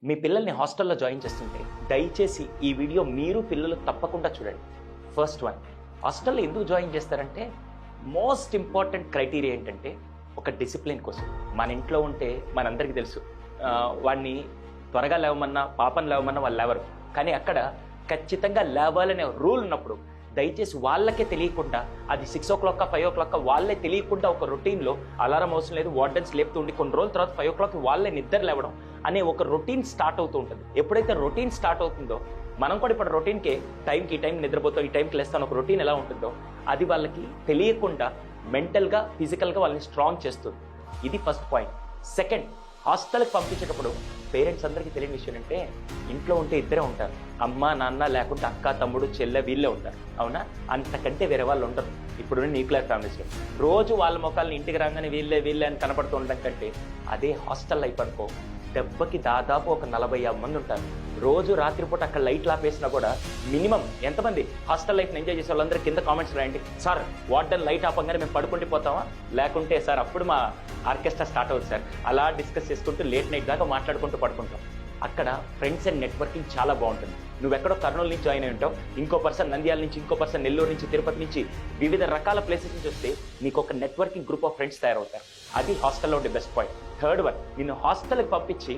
మీ పిల్లల్ని హాస్టల్లో జాయిన్ చేస్తుంటే దయచేసి ఈ వీడియో మీరు పిల్లలు తప్పకుండా చూడండి. ఫస్ట్ వన్, హాస్టల్లో ఎందుకు జాయిన్ చేస్తారంటే మోస్ట్ ఇంపార్టెంట్ క్రైటీరియా ఏంటంటే ఒక డిసిప్లిన్ కోసం. మన ఇంట్లో ఉంటే మనందరికీ తెలుసు, వాడిని త్వరగా లేవమన్నా పాపని లేవమన్నా వాళ్ళు లేవరు. కానీ అక్కడ ఖచ్చితంగా లేవాలనే రూల్ ఉన్నప్పుడు దయచేసి వాళ్ళకే తెలియకుండా అది 6 o'clock 5 o'clock వాళ్ళే తెలియకుండా ఒక రొటీన్లో అలారం అవసరం లేదు, వార్డెన్స్ లేపుతూ ఉండి కొన్ని రోజుల తర్వాత 5 o'clock వాళ్ళే నిద్ర లేవడం అనే ఒక రొటీన్ స్టార్ట్ అవుతూ ఉంటుంది. ఎప్పుడైతే రొటీన్ స్టార్ట్ అవుతుందో మనం కూడా ఇప్పుడు రొటీన్కే టైంకి ఈ టైం నిద్రపోతాం, ఈ టైంకి లేస్తాను ఒక రొటీన్ ఎలా ఉంటుందో అది వాళ్ళకి తెలియకుండా మెంటల్గా ఫిజికల్గా వాళ్ళని స్ట్రాంగ్ చేస్తుంది. ఇది ఫస్ట్ పాయింట్. సెకండ్, హాస్టల్కి పంపించేటప్పుడు పేరెంట్స్ అందరికీ తెలియని విషయం అంటే ఇంట్లో ఉంటే ఇద్దరే ఉంటారు, అమ్మ నాన్న లేకుంటే అక్క తమ్ముడు చెల్లె వీళ్ళే ఉంటారు, అవునా? అంతకంటే వేరే వాళ్ళు ఉండరు. ఇప్పుడు న్యూక్లియర్ ఫ్యామిలీస్లో రోజు వాళ్ళ ముఖాలను ఇంటికి రాగానే వీళ్ళే అని కనపడుతూ ఉండడం కంటే అదే హాస్టల్ లైఫ్ అనుకో, దెబ్బకి దాదాపు ఒక 40-50 మంది ఉంటారు. రోజు రాత్రిపూట అక్కడ లైట్లు ఆపేసినా కూడా మినిమం ఎంతమంది హాస్టల్ లైఫ్ని ఎంజాయ్ చేసే వాళ్ళందరూ కింద కామెంట్స్ రాయండి. సార్ వార్డెన్ లైట్ ఆపంగానే మేము పడుకుంటూ పోతామా, లేకుంటే సార్ అప్పుడు మా ఆర్కెస్ట్రా స్టార్ట్ అవుతుంది సార్, అలా డిస్కస్ చేసుకుంటూ లేట్ నైట్ దాకా మాట్లాడుకుంటూ పడుకుంటాం. అక్కడ ఫ్రెండ్స్ అండ్ నెట్వర్కింగ్ చాలా బాగుంటుంది. నువ్వు ఎక్కడో కర్నూలు నుంచి జాయిన్ అయి ఉంటావు, ఇంకో పర్సన్ నంద్యాల నుంచి, ఇంకో పర్సన్ నెల్లూరు నుంచి, తిరుపతి నుంచి, వివిధ రకాల ప్లేసెస్ నుంచి వస్తే నీకు ఒక నెట్వర్కింగ్ గ్రూప్ ఆఫ్ ఫ్రెండ్స్ తయారవుతారు. అది హాస్టల్లో ఉండే బెస్ట్ పాయింట్. థర్డ్ వన్, నిన్ను హాస్టల్కి పంపించి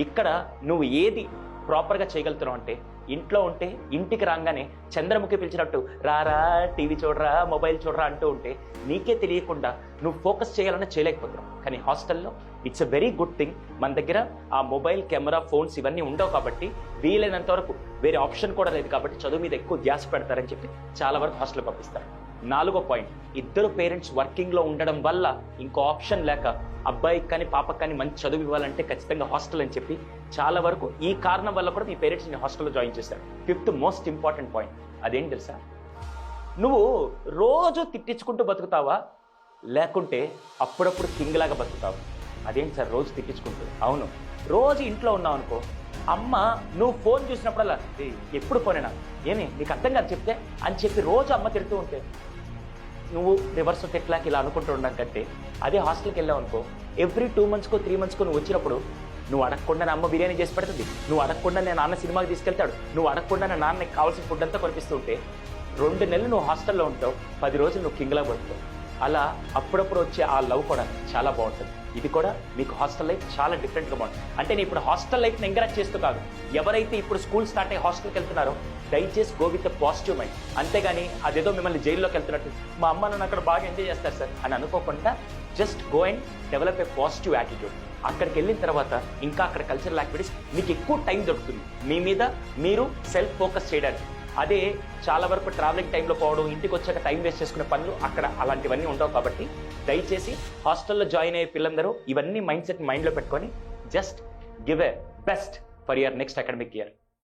ఇక్కడ నువ్వు ఏది ప్రాపర్గా చేయగలుగుతున్నావు అంటే ఇంట్లో ఉంటే ఇంటికి రాగానే చంద్రముఖి పిలిచినట్టు రారా టీవీ చూడరా మొబైల్ చూడరా అంటూ ఉంటే నీకే తెలియకుండా నువ్వు ఫోకస్ చేయాలన్నా చేయలేకపోతున్నావు. కానీ హాస్టల్లో it's a very good thing. మన దగ్గర ఆ మొబైల్ కెమెరా ఫోన్స్ ఇవన్నీ ఉండవు కాబట్టి వీలైనంత వరకు వేరే ఆప్షన్ కూడా లేదు కాబట్టి చదువు మీద ఎక్కువ ధ్యాస పెడతారని చెప్పి చాలా వరకు హాస్టల్ పంపిస్తారు. 4వ పాయింట్, ఇద్దరు పేరెంట్స్ వర్కింగ్లో ఉండడం వల్ల ఇంకో ఆప్షన్ లేక అబ్బాయికి కానీ పాపకి కానీ మంచి చదువు ఇవ్వాలంటే ఖచ్చితంగా హాస్టల్ అని చెప్పి చాలా వరకు ఈ కారణం వల్ల కూడా మీ పేరెంట్స్ని హాస్టల్లో జాయిన్ చేస్తారు. 5th మోస్ట్ ఇంపార్టెంట్ పాయింట్, అదేంటి తెలుసా? నువ్వు రోజు తిట్టించుకుంటూ బతుకుతావా లేకుంటే అప్పుడప్పుడు కింగ్ లాగా బతుకుతావా? అదేంటి సార్ రోజు తిట్టించుకుంటూ? అవును, రోజు ఇంట్లో ఉన్నావు అనుకో, అమ్మ నువ్వు ఫోన్ చూసినప్పుడల్లా ఎప్పుడు ఫోనేనా, ఏమి నీకు అర్థం కాదు చెప్తే అని చెప్పి రోజు అమ్మ తిడుతూ ఉంటే నువ్వు రివర్స్ తిట్లాకి ఇలా అనుకుంటూ ఉండడం కంటే అదే హాస్టల్కి వెళ్ళావు అనుకో, ఎవ్రీ 2 months 3 months నువ్వు వచ్చినప్పుడు నువ్వు అడగకుండా నా అమ్మ బిర్యానీ చేసి పెడుతుంది, నువ్వు అడగకుండా నేను నాన్న సినిమాకి తీసుకెళ్తాడు, నువ్వు అడగకుండా నా నాన్నకి కావాల్సిన ఫుడ్ అంతా కొనిపిస్తూ ఉంటే 2 నెలలు నువ్వు హాస్టల్లో ఉంటావు, 10 రోజులు నువ్వు కింగ్లా పడుతావు. అలా అప్పుడప్పుడు వచ్చే ఆ లవ్ కూడా చాలా బాగుంటుంది. ఇది కూడా మీకు హాస్టల్ లైఫ్ చాలా డిఫరెంట్గా బాగుంటుంది. అంటే నేను ఇప్పుడు హాస్టల్ లైఫ్ని ఎంకరేజ్ చేస్తూ కాదు, ఎవరైతే ఇప్పుడు స్కూల్ స్టార్ట్ అయ్యి హాస్టల్కి వెళ్తున్నారో దయచేసి గో విత్ పాజిటివ్ మైండ్. అంతేగాని అదేదో మిమ్మల్ని జైల్లోకి వెళ్తున్నట్టు మా అమ్మ నన్ను అక్కడ బాగా ఎంజాయ్ చేస్తారు సార్ అని అనుకోకుండా just go and develop a positive attitude. అక్కడికి వెళ్ళిన తర్వాత ఇంకా అక్కడ కల్చరల్ యాక్టివిటీస్ మీకు ఎక్కువ టైం దొరుకుతుంది మీ మీద మీరు సెల్ఫ్ ఫోకస్ చేయడానికి. అదే చాలా వరకు ట్రావెలింగ్ టైంలో పోవడం, ఇంటికి వచ్చాక టైం వేస్ట్ చేసుకునే పనులు అక్కడ అలాంటివన్నీ ఉండవు. కాబట్టి దయచేసి హాస్టల్లో జాయిన్ అయ్యే పిల్లలందరూ ఇవన్నీ మైండ్ సెట్ మైండ్లో పెట్టుకొని just give a best for your next academic year.